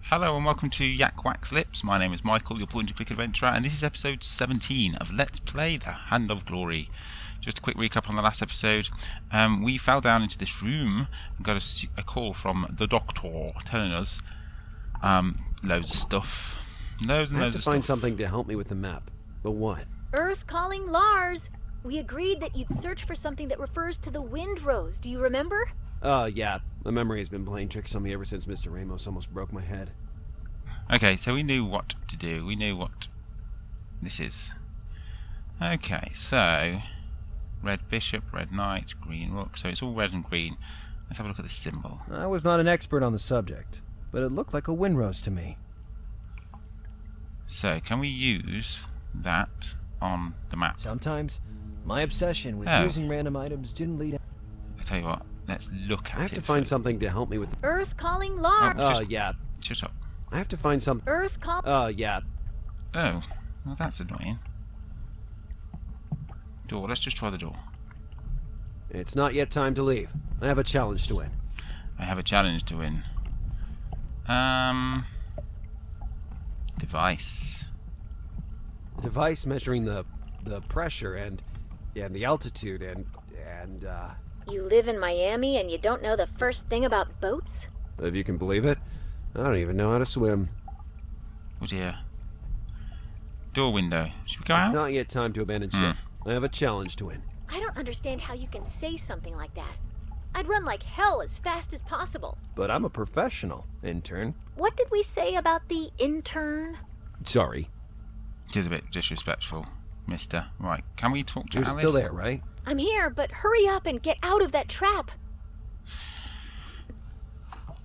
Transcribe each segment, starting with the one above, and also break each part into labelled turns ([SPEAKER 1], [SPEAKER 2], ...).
[SPEAKER 1] Hello and welcome to YakWaxLips. My name is Michael, your point-and-click adventurer, and this is episode 17 of Let's Play The Hand of Glory. Just a quick recap on the last episode. We fell down into this room and got a call from the doctor telling us loads of stuff. Loads and loads of stuff.
[SPEAKER 2] I have to find something to help me with the map. But what?
[SPEAKER 3] Earth calling Lars! We agreed that you'd search for something that refers to the Windrose. Do you remember?
[SPEAKER 2] Yeah. My memory has been playing tricks on me ever since Mr. Ramos almost broke my head.
[SPEAKER 1] Okay, so we knew what to do. We knew what this is. Okay, so red bishop, red knight, green rook. So it's all red and green. Let's have a look at the symbol.
[SPEAKER 4] I was not an expert on the subject, but it looked like a Windrose to me.
[SPEAKER 1] So can we use that on the map?
[SPEAKER 4] Sometimes my obsession with using random items didn't lead.
[SPEAKER 1] I tell you what, let's look at it.
[SPEAKER 2] I have to find something to help me with.
[SPEAKER 3] Earth calling Lars!
[SPEAKER 2] Yeah.
[SPEAKER 1] Shut up.
[SPEAKER 2] I have to find some.
[SPEAKER 3] Earth call.
[SPEAKER 2] Yeah.
[SPEAKER 1] Oh, well that's annoying. Door, let's just try the door.
[SPEAKER 2] It's not yet time to leave. I have a challenge to win.
[SPEAKER 1] I have a challenge to win. Device.
[SPEAKER 2] A device measuring the pressure and the altitude and
[SPEAKER 3] You live in Miami and you don't know the first thing about boats?
[SPEAKER 2] if you can believe it, I don't even know how to swim.
[SPEAKER 1] Oh dear. Door window. Should we go out?
[SPEAKER 2] It's not yet time to abandon ship. I have a challenge to win.
[SPEAKER 3] I don't understand how you can say something like that. I'd run like hell as fast as possible.
[SPEAKER 4] But I'm a professional, intern.
[SPEAKER 3] What did we say about the intern?
[SPEAKER 2] Sorry.
[SPEAKER 1] It is a bit disrespectful, mister. Right, can we talk to
[SPEAKER 2] You're
[SPEAKER 1] Alice?
[SPEAKER 2] still there, right?
[SPEAKER 3] I'm here, but hurry up and get out of that trap.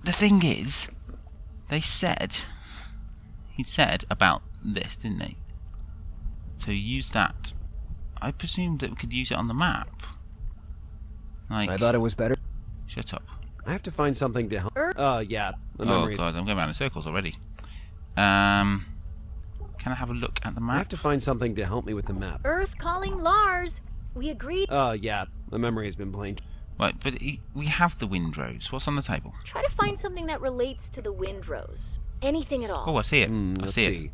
[SPEAKER 1] The thing is, he said about this, didn't he? So use that. I presumed that we could use it on the map. Like,
[SPEAKER 4] I thought it was better.
[SPEAKER 1] shut up.
[SPEAKER 2] I have to find something to help. Yeah. The
[SPEAKER 1] Oh
[SPEAKER 2] memory.
[SPEAKER 1] god, I'm going around in circles already. Can I have a look at the
[SPEAKER 2] I
[SPEAKER 1] map?
[SPEAKER 2] have to find something to help me with the map.
[SPEAKER 3] Earth calling Lars! We agreed.
[SPEAKER 2] Yeah. My memory has been playing.
[SPEAKER 1] Right, but we have the Windrose. What's on the table?
[SPEAKER 3] Try to find something that relates to the Windrose. Anything at all.
[SPEAKER 1] Oh, I see it. I
[SPEAKER 2] Let's
[SPEAKER 1] see
[SPEAKER 2] see.
[SPEAKER 1] it.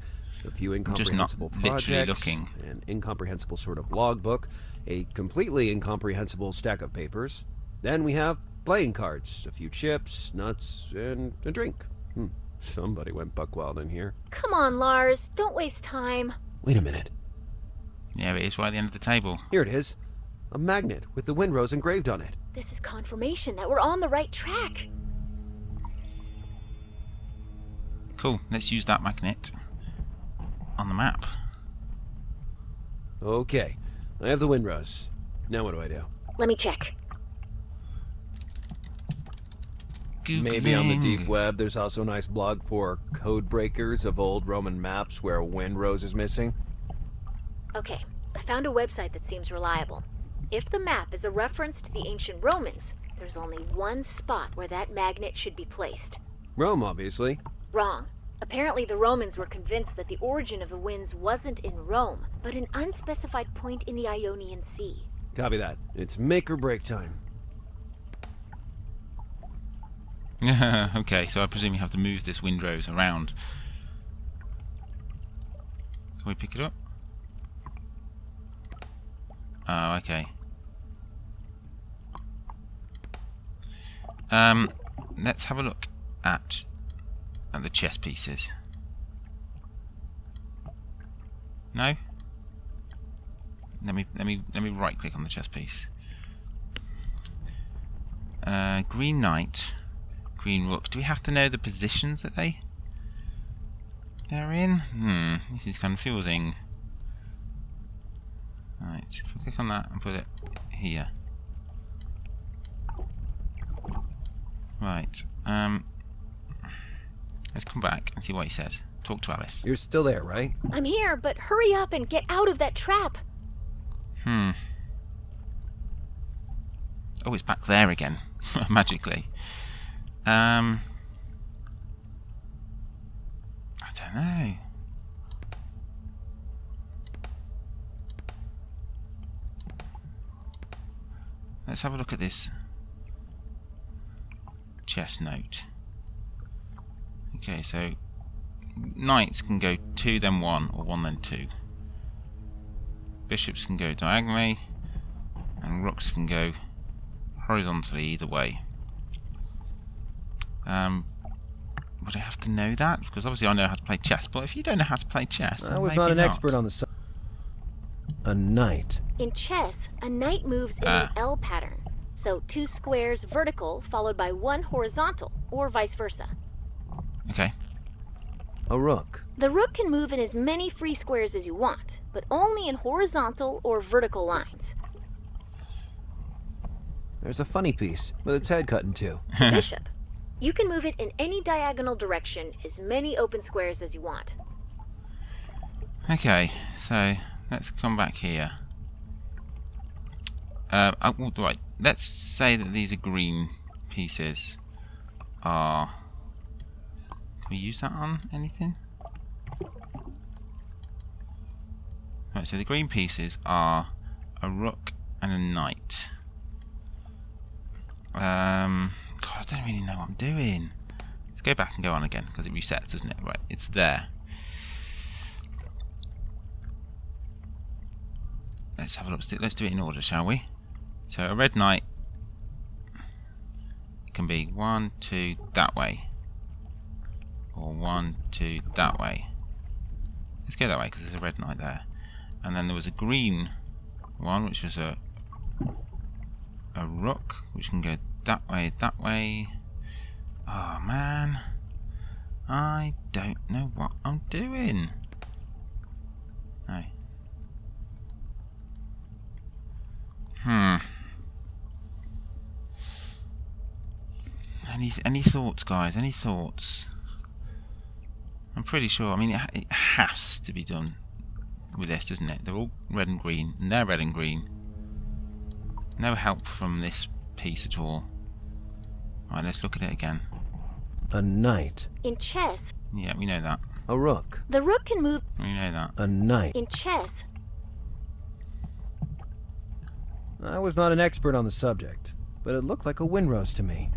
[SPEAKER 2] A few
[SPEAKER 1] just not
[SPEAKER 2] incomprehensible
[SPEAKER 1] literally
[SPEAKER 2] projects,
[SPEAKER 1] looking.
[SPEAKER 2] an incomprehensible sort of logbook, a completely incomprehensible stack of papers. Then we have playing cards, a few chips, nuts, and a drink. Somebody went buck wild in here.
[SPEAKER 3] Come on, Lars. Don't waste time.
[SPEAKER 2] Wait a minute.
[SPEAKER 1] Yeah, it is right at the end of the table.
[SPEAKER 2] Here it is. A magnet with the Windrose engraved on it.
[SPEAKER 3] This is confirmation that we're on the right track.
[SPEAKER 1] Cool, let's use that magnet on the map.
[SPEAKER 2] Okay. I have the Windrose. Now what do I do?
[SPEAKER 3] Let me check.
[SPEAKER 4] Maybe on the
[SPEAKER 1] Googling.
[SPEAKER 4] deep web there's also a nice blog for code breakers of old Roman maps where Windrose is missing.
[SPEAKER 3] Okay, I found a website that seems reliable. If the map is a reference to the ancient Romans, there's only one spot where that magnet should be placed.
[SPEAKER 2] Rome, obviously.
[SPEAKER 3] Wrong. Apparently the Romans were convinced that the origin of the winds wasn't in Rome, but an unspecified point in the Ionian Sea.
[SPEAKER 2] Copy that. It's make or break time.
[SPEAKER 1] Okay, so I presume you have to move this Windrose around. Can we pick it up? Oh, okay. Let's have a look at the chess pieces. No? Let me right click on the chess piece. Green knight, green rook. Do we have to know the positions that they're in? This is confusing. Right, if we click on that and put it here. Right, let's come back and see what he says. Talk to Alice.
[SPEAKER 2] You're still there, right?
[SPEAKER 3] I'm here, but hurry up and get out of that trap.
[SPEAKER 1] Oh, it's back there again, magically. I don't know. Let's have a look at this chess note. Okay, so knights can go 2 then 1, or 1 then 2. Bishops can go diagonally, and rooks can go horizontally either way. Would I have to know that? Because obviously I know how to play chess, but if you don't know how to play chess, then
[SPEAKER 2] I was
[SPEAKER 1] maybe
[SPEAKER 2] not an expert on the subject. A knight.
[SPEAKER 3] In chess, a knight moves in an L pattern. So 2 squares vertical followed by 1 horizontal, or vice versa.
[SPEAKER 1] Okay.
[SPEAKER 2] A rook.
[SPEAKER 3] The rook can move in as many free squares as you want, but only in horizontal or vertical lines.
[SPEAKER 2] There's a funny piece with its head cut in 2.
[SPEAKER 3] The bishop. You can move it in any diagonal direction, as many open squares as you want.
[SPEAKER 1] Okay, so let's come back here. Right, let's say that these are green pieces. Can we use that on anything? Right, so the green pieces are a rook and a knight. God, I don't really know what I'm doing. Let's go back and go on again, because it resets, doesn't it? Right, it's there. Let's have a look. Let's do it in order, shall we? So a red knight can be 1, 2 that way, or 1, 2 that way. Let's go that way because there's a red knight there. And then there was a green one, which was a rook, which can go that way, that way. Oh man, I don't know what I'm doing. No. Any thoughts, guys? Any thoughts? I'm pretty sure. I mean, it has to be done with this, doesn't it? They're all red and green, and they're red and green. No help from this piece at all. Right, let's look at it again.
[SPEAKER 2] A knight.
[SPEAKER 3] In chess,
[SPEAKER 1] Yeah, we know that.
[SPEAKER 2] A rook.
[SPEAKER 3] the rook can move
[SPEAKER 1] We know that.
[SPEAKER 2] A knight.
[SPEAKER 3] in chess.
[SPEAKER 2] I was not an expert on the subject, but it looked like a windrose to me.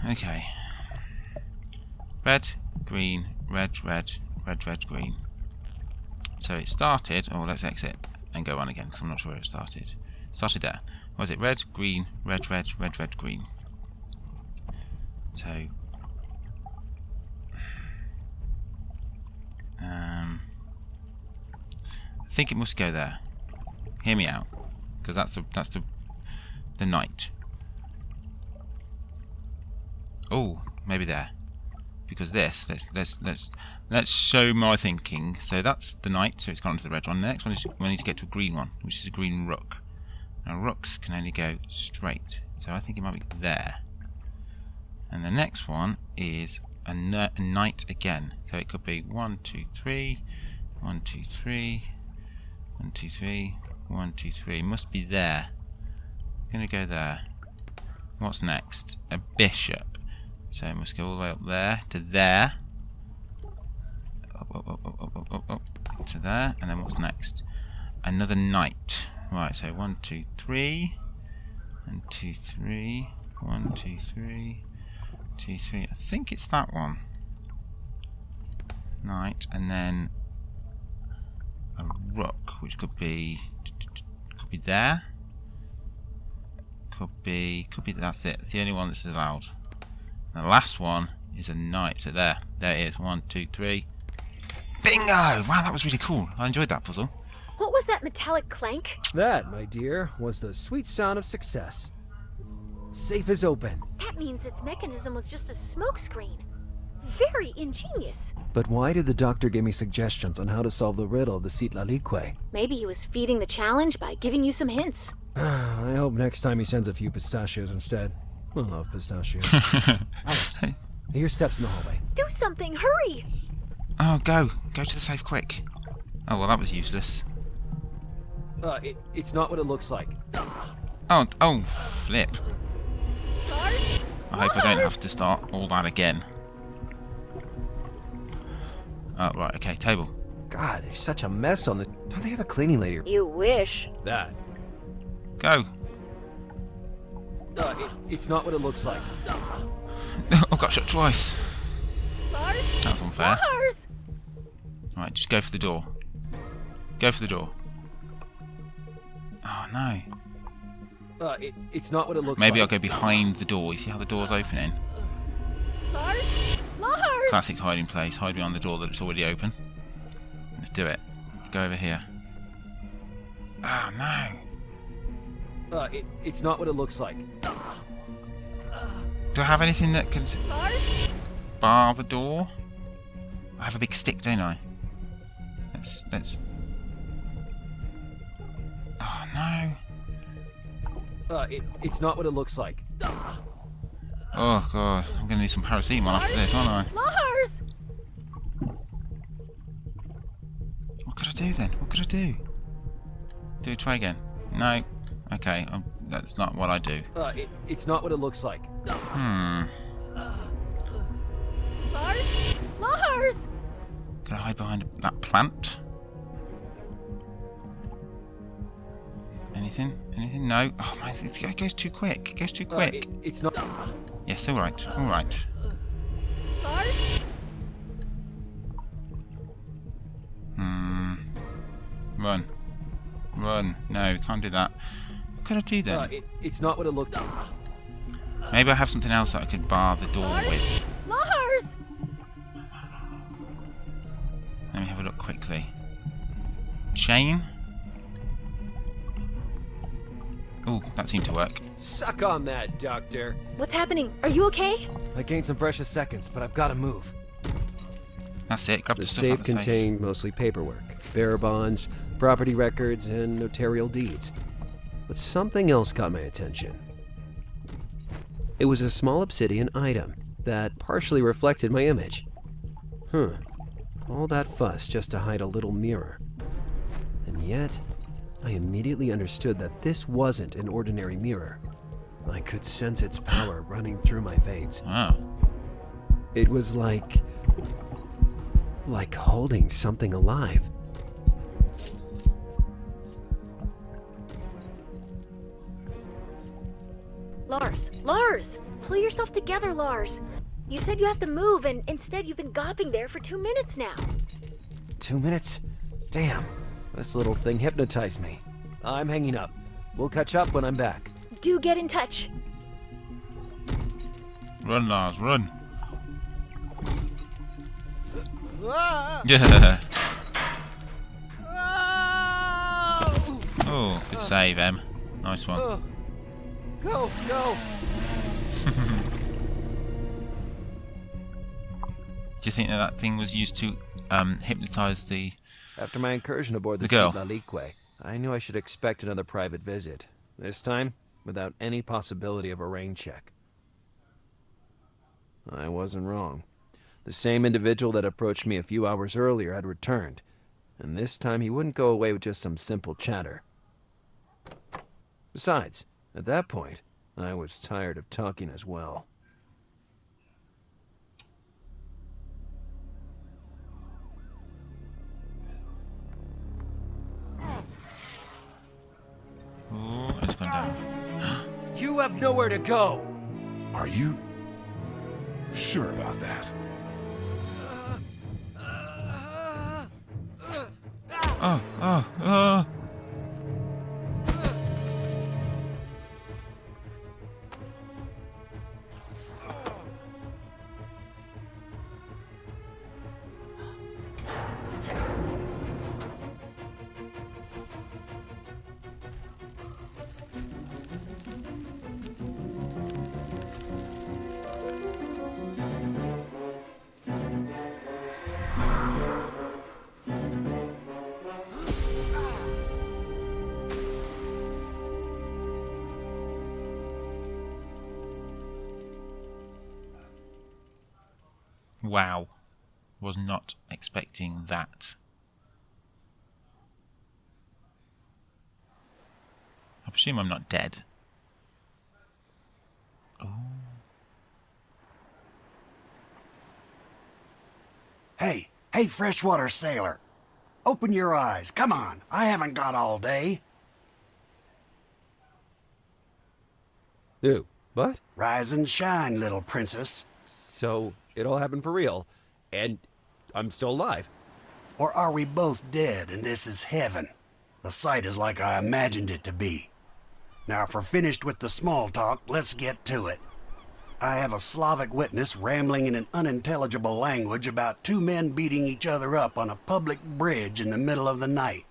[SPEAKER 1] Okay. Red, green, red, red, red, red, green. So it started, or let's exit and go on again, because I'm not sure where it started. Started there. Was it red, green, red, red, red, red, green? So I think it must go there. Hear me out, because that's the knight. Oh, maybe there, because this. Let's show my thinking. So that's the knight. So it's gone to the red one. The next one is we need to get to a green one, which is a green rook. Now rooks can only go straight, so I think it might be there. And the next one is a knight again. So it could be 1, 2, 3, 1, 2, 3, 1, 2, 3, 1, 2, 3. Must be there. I'm gonna go there. What's next? A bishop. So it must go all the way up there to there. Up to there. And then what's next? Another knight. Right, so 1, 2, 3. 1, 2, 3. 1, 2, 3. 2, 3. I think it's that one. Knight, and then a rook, which could be there. Could be. That's it. It's the only one that's allowed. And the last one is a knight. So there it is. 1, 2, 3. Bingo! Wow, that was really cool. I enjoyed that puzzle.
[SPEAKER 3] What was that metallic clank?
[SPEAKER 2] That, my dear, was the sweet sound of success. Safe is open.
[SPEAKER 3] That means its mechanism was just a smokescreen. Very ingenious.
[SPEAKER 2] But why did the doctor give me suggestions on how to solve the riddle of the Citlalique?
[SPEAKER 3] Maybe he was feeding the challenge by giving you some hints.
[SPEAKER 2] I hope next time he sends a few pistachios instead. I love pistachios. Alice, I hear steps in the hallway.
[SPEAKER 3] Do something, hurry!
[SPEAKER 1] Oh, go to the safe quick. Oh well, that was useless.
[SPEAKER 2] It's not what it looks like.
[SPEAKER 1] Oh, flip. I hope I don't have to start all that again. Oh, right, okay, table.
[SPEAKER 2] God, there's such a mess on the... Don't they have a cleaning lady?
[SPEAKER 3] You wish.
[SPEAKER 2] That.
[SPEAKER 1] Go.
[SPEAKER 2] It's not what it looks like.
[SPEAKER 1] Oh, got shot twice.
[SPEAKER 3] Lars?
[SPEAKER 1] That's unfair.
[SPEAKER 3] Lars!
[SPEAKER 1] Right, just go for the door. Go for the door. Oh no.
[SPEAKER 2] It's not what it looks
[SPEAKER 1] Maybe I'll
[SPEAKER 2] like.
[SPEAKER 1] go behind the door. You see how the door's opening?
[SPEAKER 3] Lars? Lars!
[SPEAKER 1] Classic hiding place. Hide behind the door that it's already open. Let's do it. Let's go over here. Oh no.
[SPEAKER 2] It's not what it looks like.
[SPEAKER 1] Do I have anything that can
[SPEAKER 3] Lars?
[SPEAKER 1] bar the door? I have a big stick, don't I? Let's. Oh no.
[SPEAKER 2] It's not what it looks like.
[SPEAKER 1] Oh god. I'm gonna need some paracetamol after this, aren't I?
[SPEAKER 3] Lars!
[SPEAKER 1] What could I do then? What could I do? Do we try again? No. Okay. That's not what I do.
[SPEAKER 2] It's not what it looks like.
[SPEAKER 3] Lars? Lars!
[SPEAKER 1] Can I hide behind that plant? Anything? Anything? No. Oh my! It goes too quick. It goes too quick.
[SPEAKER 2] It's not.
[SPEAKER 1] Yes. All right. All right.
[SPEAKER 3] Lars?
[SPEAKER 1] Run. Run. No, we can't do that. What could I do then?
[SPEAKER 2] It's not what it looked.
[SPEAKER 1] Maybe I have something else that I could bar the door with.
[SPEAKER 3] Lars!
[SPEAKER 1] Let me have a look quickly. Chain? Oh, that seemed to work.
[SPEAKER 2] Suck on that, Doctor.
[SPEAKER 3] What's happening? Are you okay?
[SPEAKER 2] I gained some precious seconds, but I've got to move.
[SPEAKER 1] That's it. Grab the
[SPEAKER 2] The
[SPEAKER 1] stuff out
[SPEAKER 2] safe
[SPEAKER 1] of the safe.
[SPEAKER 2] contained mostly paperwork, bearer bonds, property records, and notarial deeds. But something else caught my attention. It was a small obsidian item that partially reflected my image. All that fuss just to hide a little mirror. And yet, I immediately understood that this wasn't an ordinary mirror. I could sense its power running through my veins.
[SPEAKER 1] Wow.
[SPEAKER 2] It was like holding something alive.
[SPEAKER 3] Lars! Pull yourself together, Lars. You said you have to move, and instead you've been gawping there for 2 minutes now.
[SPEAKER 2] 2 minutes? Damn, this little thing hypnotized me. I'm hanging up. We'll catch up when I'm back.
[SPEAKER 3] Do get in touch.
[SPEAKER 1] Run, Lars, run.
[SPEAKER 2] Ah!
[SPEAKER 1] Yeah.
[SPEAKER 2] Ah!
[SPEAKER 1] Oh, good save, Em. Nice one.
[SPEAKER 2] Oh. Go!
[SPEAKER 1] Do you think that thing was used to hypnotize the...
[SPEAKER 2] After my incursion aboard the
[SPEAKER 1] The girl.
[SPEAKER 2] Lalique, I knew I should expect another private visit. This time, without any possibility of a rain check. I wasn't wrong. The same individual that approached me a few hours earlier had returned, and this time he wouldn't go away with just some simple chatter. Besides, at that point, I was tired of talking as well.
[SPEAKER 1] Oh, it's gone down.
[SPEAKER 2] You have nowhere to go!
[SPEAKER 5] Are you sure about that?
[SPEAKER 1] Oh. Wow. Was not expecting that. I presume I'm not dead.
[SPEAKER 6] Hey, freshwater sailor. Open your eyes. Come on. I haven't got all day.
[SPEAKER 2] Ew, what?
[SPEAKER 6] Rise and shine, little princess.
[SPEAKER 2] So it all happened for real, and I'm still alive.
[SPEAKER 6] Or are we both dead and this is heaven? The site is like I imagined it to be. Now, if we're finished with the small talk, let's get to it. I have a Slavic witness rambling in an unintelligible language about two men beating each other up on a public bridge in the middle of the night.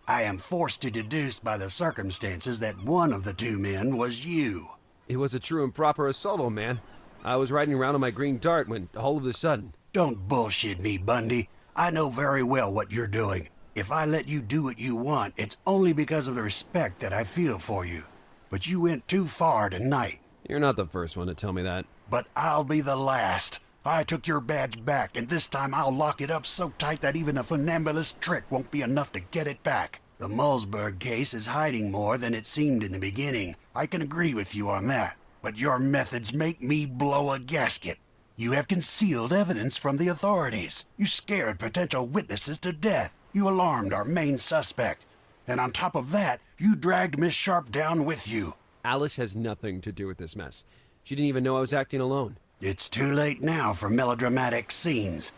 [SPEAKER 6] I am forced to deduce by the circumstances that one of the two men was you.
[SPEAKER 2] It was a true and proper assault, old man. I was riding around on my green dart when, all of a sudden...
[SPEAKER 6] Don't bullshit me, Bundy. I know very well what you're doing. If I let you do what you want, it's only because of the respect that I feel for you. But you went too far tonight.
[SPEAKER 2] You're not the first one to tell me that.
[SPEAKER 6] But I'll be the last. I took your badge back, and this time I'll lock it up so tight that even a funambulist trick won't be enough to get it back. The Mulsberg case is hiding more than it seemed in the beginning. I can agree with you on that. But your methods make me blow a gasket. You have concealed evidence from the authorities. You scared potential witnesses to death. You alarmed our main suspect. And on top of that, you dragged Miss Sharp down with you.
[SPEAKER 2] Alice has nothing to do with this mess. She didn't even know I was acting alone.
[SPEAKER 6] It's too late now for melodramatic scenes.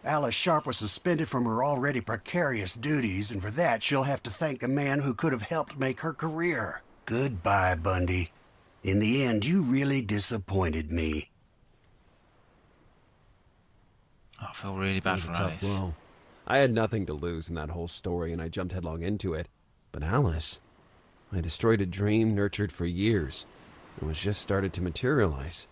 [SPEAKER 6] Alice Sharp was suspended from her already precarious duties, and for that she'll have to thank a man who could have helped make her career. Goodbye, Bundy. In the end, you really disappointed me.
[SPEAKER 1] I feel really bad
[SPEAKER 2] It was
[SPEAKER 1] for
[SPEAKER 2] a tough
[SPEAKER 1] Alice.
[SPEAKER 2] blow. I had nothing to lose in that whole story, and I jumped headlong into it. But Alice, I destroyed a dream nurtured for years. It was just started to materialize.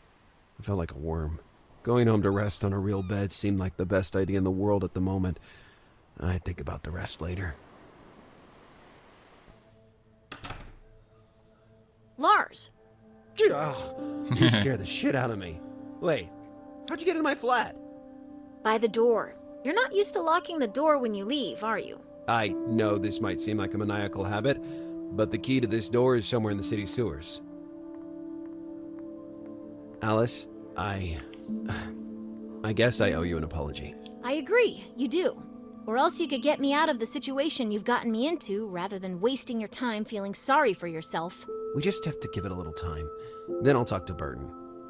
[SPEAKER 2] I felt like a worm. Going home to rest on a real bed seemed like the best idea in the world at the moment. I'd think about the rest later.
[SPEAKER 3] Lars!
[SPEAKER 2] Oh, you scared the shit out of me. Wait, how'd you get in my flat?
[SPEAKER 3] By the door. You're not used to locking the door when you leave, are you?
[SPEAKER 2] I know this might seem like a maniacal habit, but the key to this door is somewhere in the city sewers. Alice, I guess I owe you an apology.
[SPEAKER 3] I agree, you do. Or else you could get me out of the situation you've gotten me into, rather than wasting your time feeling sorry for yourself.
[SPEAKER 2] We just have to give it a little time. Then I'll talk to Burton.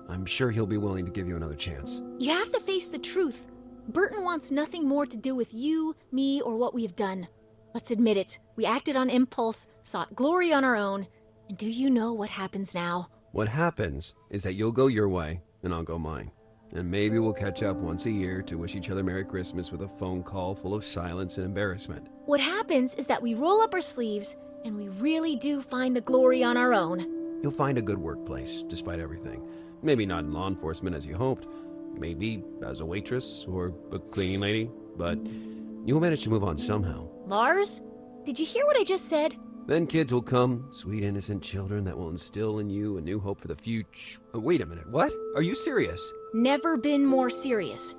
[SPEAKER 2] I'm sure he'll be willing to give you another chance.
[SPEAKER 3] You have to face the truth. Burton wants nothing more to do with you, me, or what we have done. Let's admit it. We acted on impulse, sought glory on our own, and do you know what happens now?
[SPEAKER 2] What happens is that you'll go your way, and I'll go mine. And maybe we'll catch up once a year to wish each other Merry Christmas with a phone call full of silence and embarrassment.
[SPEAKER 3] What happens is that we roll up our sleeves, and we really do find the glory on our own.
[SPEAKER 2] You'll find a good workplace, despite everything. Maybe not in law enforcement as you hoped. Maybe as a waitress or a cleaning lady. But you'll manage to move on somehow.
[SPEAKER 3] Lars? Did you hear what I just said?
[SPEAKER 2] Then kids will come, sweet innocent children that will instill in you a new hope for the future. Wait a minute, what? Are you serious?
[SPEAKER 3] Never been more serious.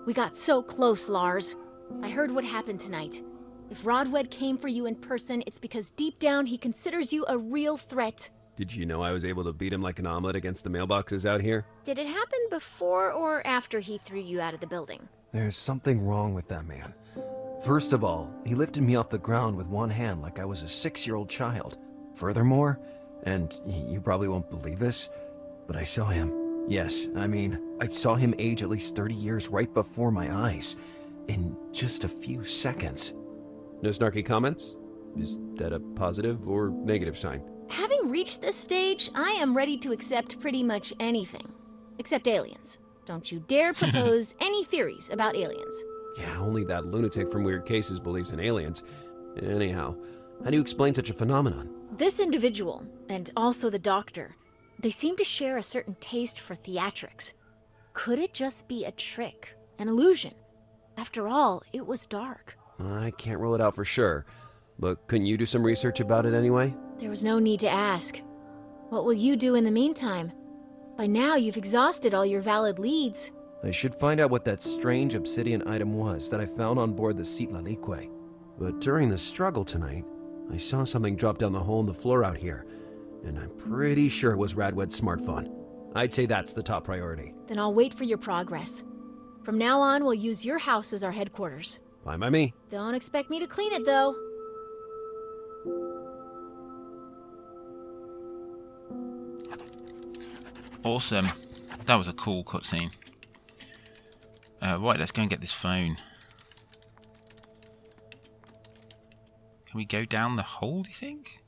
[SPEAKER 3] We got so close, Lars. I heard what happened tonight. If Rodwed came for you in person, it's because deep down he considers you a real threat.
[SPEAKER 2] Did you know I was able to beat him like an omelet against the mailboxes out here?
[SPEAKER 3] Did it happen before or after he threw you out of the building?
[SPEAKER 2] There's something wrong with that man. First of all, he lifted me off the ground with one hand like I was a 6-year-old child. Furthermore, and you probably won't believe this, but I saw him. Yes, I saw him age at least 30 years right before my eyes. In just a few seconds. No snarky comments? Is that a positive or negative sign?
[SPEAKER 3] Having reached this stage, I am ready to accept pretty much anything. Except aliens. Don't you dare propose any theories about aliens.
[SPEAKER 2] Yeah, only that lunatic from Weird Cases believes in aliens. Anyhow, how do you explain such a phenomenon?
[SPEAKER 3] This individual, and also the doctor, they seem to share a certain taste for theatrics. Could it just be a trick, an illusion? After all, it was dark.
[SPEAKER 2] I can't rule it out for sure, but couldn't you do some research about it anyway?
[SPEAKER 3] There was no need to ask. What will you do in the meantime? By now, you've exhausted all your valid leads.
[SPEAKER 2] I should find out what that strange obsidian item was that I found on board the Citlalique. But during the struggle tonight, I saw something drop down the hole in the floor out here, and I'm pretty sure it was Radwed's smartphone. I'd say that's the top priority.
[SPEAKER 3] Then I'll wait for your progress. From now on, we'll use your house as our headquarters.
[SPEAKER 2] Fine by me.
[SPEAKER 3] Don't expect me to clean it, though.
[SPEAKER 1] Awesome. that was a cool cutscene. Right, let's go and get this phone. Can we go down the hole, do you think?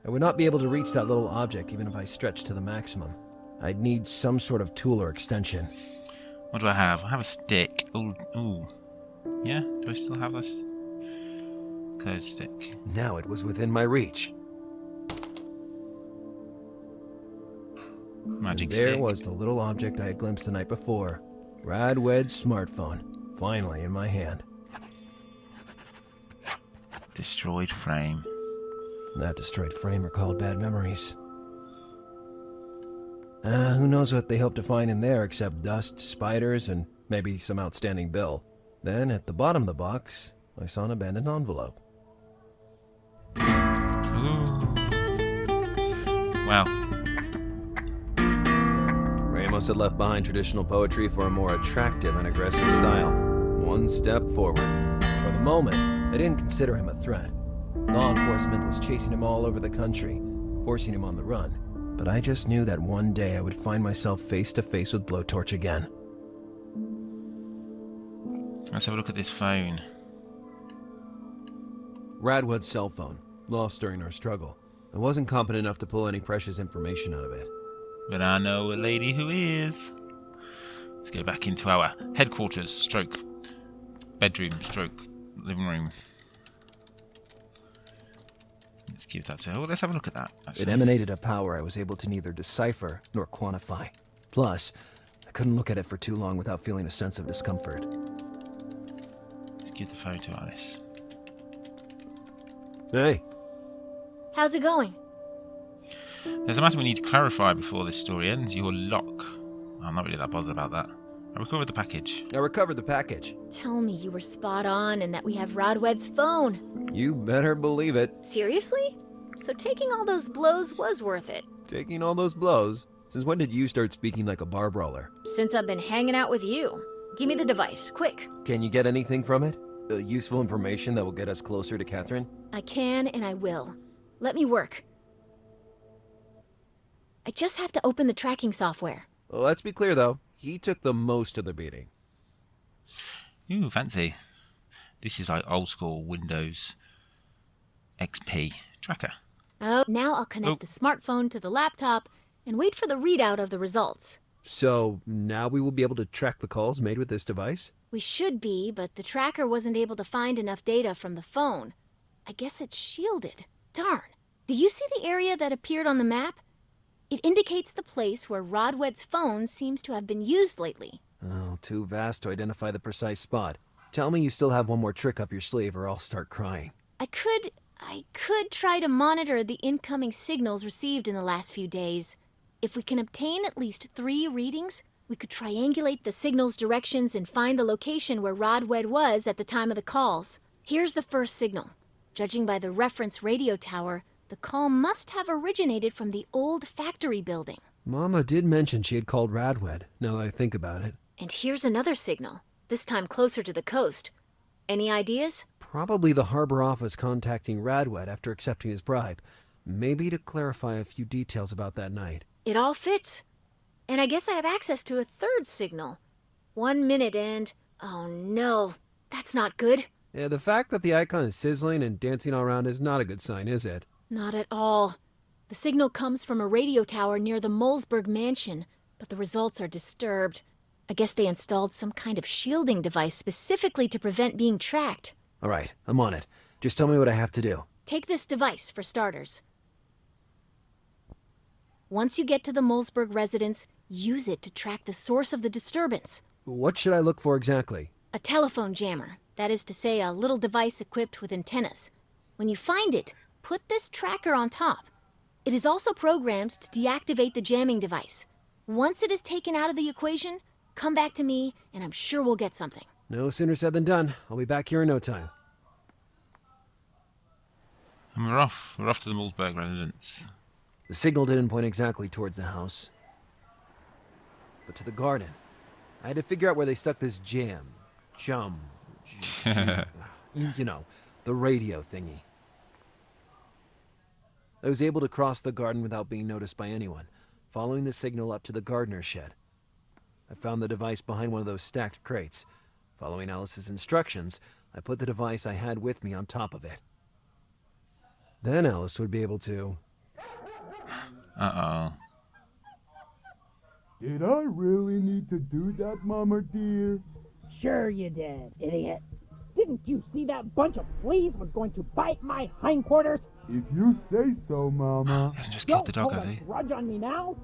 [SPEAKER 2] I would not be able to reach that little object even if I stretched to the maximum. I'd need some sort of tool or extension.
[SPEAKER 1] What do I have? I have a stick. Ooh, ooh. Yeah, do I still have this closed stick?
[SPEAKER 2] Now it was within my reach.
[SPEAKER 1] Magic
[SPEAKER 2] And there
[SPEAKER 1] stick.
[SPEAKER 2] was the little object I had glimpsed the night before. Radwed's smartphone, finally in my hand.
[SPEAKER 1] Destroyed frame.
[SPEAKER 2] That destroyed frame recalled bad memories. Who knows what they hope to find in there except dust, spiders, and maybe some outstanding bill. Then, at the bottom of the box, I saw an abandoned envelope.
[SPEAKER 1] Ooh. Wow.
[SPEAKER 2] Ramos had left behind traditional poetry for a more attractive and aggressive style. One step forward. For the moment, I didn't consider him a threat. Law enforcement was chasing him all over the country, forcing him on the run. But I just knew that one day I would find myself face to face with Blowtorch again.
[SPEAKER 1] Let's have a look at this phone.
[SPEAKER 2] Radwood's cell phone, lost during our struggle. I wasn't competent enough to pull any precious information out of it.
[SPEAKER 1] But I know a lady who is. Let's go back into our headquarters, stroke, bedroom, stroke, living room. Let's give that to her. Well, let's have a look at that, actually.
[SPEAKER 2] It emanated a power I was able to neither decipher nor quantify. Plus, I couldn't look at it for too long without feeling a sense of discomfort.
[SPEAKER 1] Let's give the phone to Alice.
[SPEAKER 2] Hey.
[SPEAKER 3] How's it going?
[SPEAKER 1] There's a matter we need to clarify before this story ends. Your lock. I'm not really that bothered about that. I recovered the package.
[SPEAKER 2] I recovered the package.
[SPEAKER 3] Tell me you were spot on and that we have Rodwed's phone.
[SPEAKER 2] You better believe it.
[SPEAKER 3] Seriously? So taking all those blows was worth it.
[SPEAKER 2] Taking all those blows? Since when did you start speaking like a bar brawler?
[SPEAKER 3] Since I've been hanging out with you. Give me the device, quick.
[SPEAKER 2] Can you get anything from it? Useful information that will get us closer to Catherine?
[SPEAKER 3] I can and I will. Let me work. I just have to open the tracking software.
[SPEAKER 2] Well, let's be clear, though. He took the most of the beating.
[SPEAKER 1] Ooh, fancy. This is like old school Windows XP tracker.
[SPEAKER 3] Oh, now I'll connect the smartphone to the laptop and wait for the readout of the results.
[SPEAKER 2] So, now we will be able to track the calls made with this device?
[SPEAKER 3] We should be, but the tracker wasn't able to find enough data from the phone. I guess it's shielded. Darn. Do you see the area that appeared on the map? It indicates the place where Rodwed's phone seems to have been used lately.
[SPEAKER 2] Oh, too vast to identify the precise spot. Tell me you still have one more trick up your sleeve or I'll start crying.
[SPEAKER 3] I could try to monitor the incoming signals received in the last few days. If we can obtain at least 3 readings, we could triangulate the signal's directions and find the location where Rodwed was at the time of the calls. Here's the first signal. Judging by the reference radio tower, the call must have originated from the old factory building.
[SPEAKER 2] Mama did mention she had called Radwed, now that I think about it.
[SPEAKER 3] And here's another signal, this time closer to the coast. Any ideas?
[SPEAKER 2] Probably the harbor office contacting Radwed after accepting his bribe. Maybe to clarify a few details about that night.
[SPEAKER 3] It all fits. And I guess I have access to a third signal. 1 minute and... oh no, that's not good.
[SPEAKER 2] Yeah, the fact that the icon is sizzling and dancing all around is not a good sign, is it?
[SPEAKER 3] Not at all. The signal comes from a radio tower near the Molesburg mansion, but the results are disturbed. I guess they installed some kind of shielding device specifically to prevent being tracked.
[SPEAKER 2] All right, I'm on it. Just tell me what I have to do.
[SPEAKER 3] Take this device for starters. Once you get to the Molesburg residence, use it to track the source of the disturbance.
[SPEAKER 2] What should I look for exactly?
[SPEAKER 3] A telephone jammer. That is to say, a little device equipped with antennas. When you find it, put this tracker on top. It is also programmed to deactivate the jamming device. Once it is taken out of the equation, come back to me, and I'm sure we'll get something.
[SPEAKER 2] No sooner said than done. I'll be back here in no time.
[SPEAKER 1] And we're off. We're off to the Molesburg residence.
[SPEAKER 2] The signal didn't point exactly towards the house, but to the garden. I had to figure out where they stuck this you know, the radio thingy. I was able to cross the garden without being noticed by anyone. following the signal up to the gardener's shed. I found the device behind one of those stacked crates. Following Alice's instructions, I put the device I had with me on top of it. Then Alice would be able to...
[SPEAKER 1] Uh-oh.
[SPEAKER 7] Did I really need to do that, Mama dear?
[SPEAKER 8] Sure you did, idiot. Didn't you see that bunch of fleas was going to bite my hindquarters?
[SPEAKER 7] If you say so, Mama.
[SPEAKER 1] He hasn't just killed the dog, has
[SPEAKER 8] Don't
[SPEAKER 1] he?
[SPEAKER 8] hold a grudge on me now.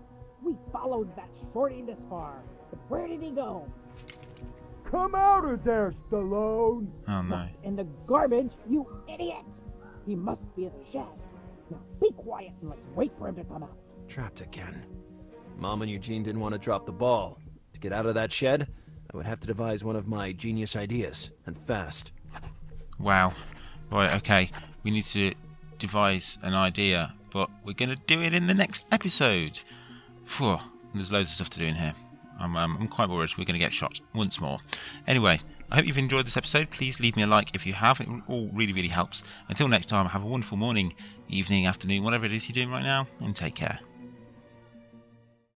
[SPEAKER 8] We followed that shorty this far. But where did he go?
[SPEAKER 7] Come out of there, Stallone!
[SPEAKER 1] Oh no.
[SPEAKER 8] In the garbage, you idiot! He must be in the shed. Now be quiet and let's wait for him to come out.
[SPEAKER 2] Trapped again. Mom and Eugene didn't want to drop the ball. To get out of that shed, I would have to devise one of my genius ideas, and fast.
[SPEAKER 1] Wow. Right, okay. We need to devise an idea, but we're going to do it in the next episode. Phew, there's loads of stuff to do in here. I'm quite worried we're going to get shot once more. Anyway, I hope you've enjoyed this episode. Please leave me a like if you have. It all really, really helps. Until next time, have a wonderful morning, evening, afternoon, whatever it is you're doing right now, and take care.